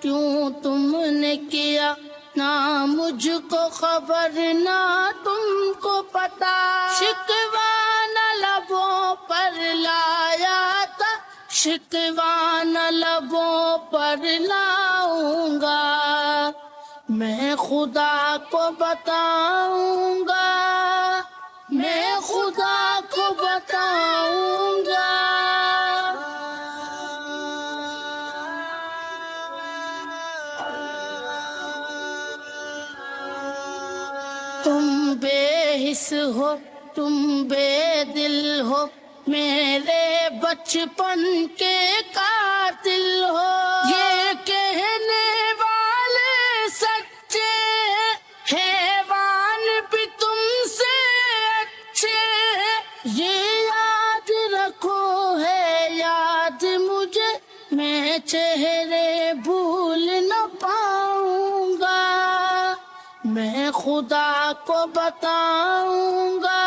کیوں تم نے کیا، نہ مجھ کو خبر نہ تم کو پتا، شکوہ نہ لبوں پر لایا تھا، شکوہ نہ لبوں پر لاؤں گا، میں خدا کو بتاؤں گا، میں خدا کو بتاؤں گا۔ تم بے حس ہو، تم بے دل ہو، میرے بچپن کے قاتل ہو، یہ کہنے والے سچے ہیں، حیوان بھی تم سے اچھے ہیں، یہ یاد رکھو ہے یاد مجھے، میں چہرے بھول نہ پاؤں گا، میں خدا کو بتاؤں گا،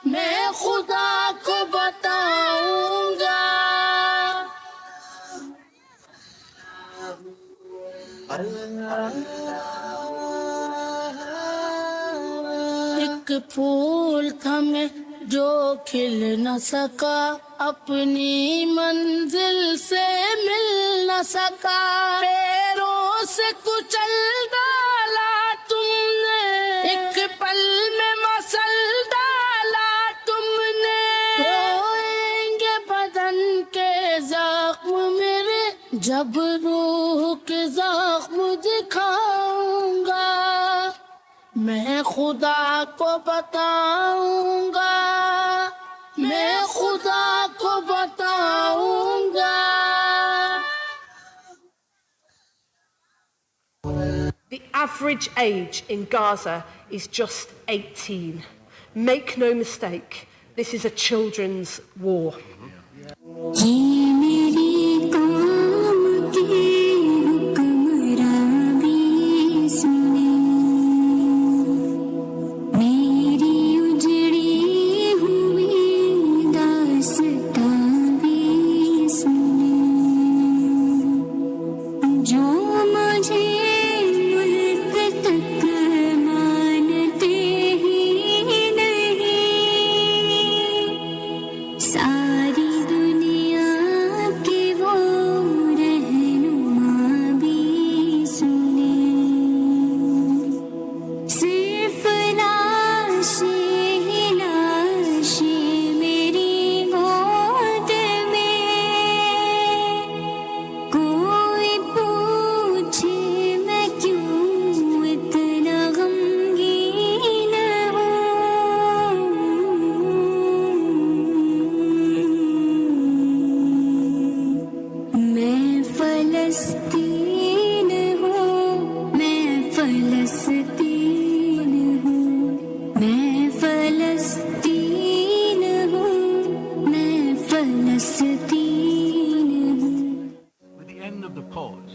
میں خدا کو بتاؤں گا۔ ایک پھول تھا میں جو کھل نہ سکا، اپنی منزل سے مل نہ سکا، پیروں سے کچل ڈالا تم نے، ایک پل میں مسل ڈالا تم نے، روئیں گے بدن کے زخم میرے، جب روح کے زخم دکھاؤں گا، میں خدا کو بتاؤں گا، میں خدا کو بتاؤں گا۔ The average age in Gaza is just 18. Make no mistake, this is a children's war. With the end of the pause,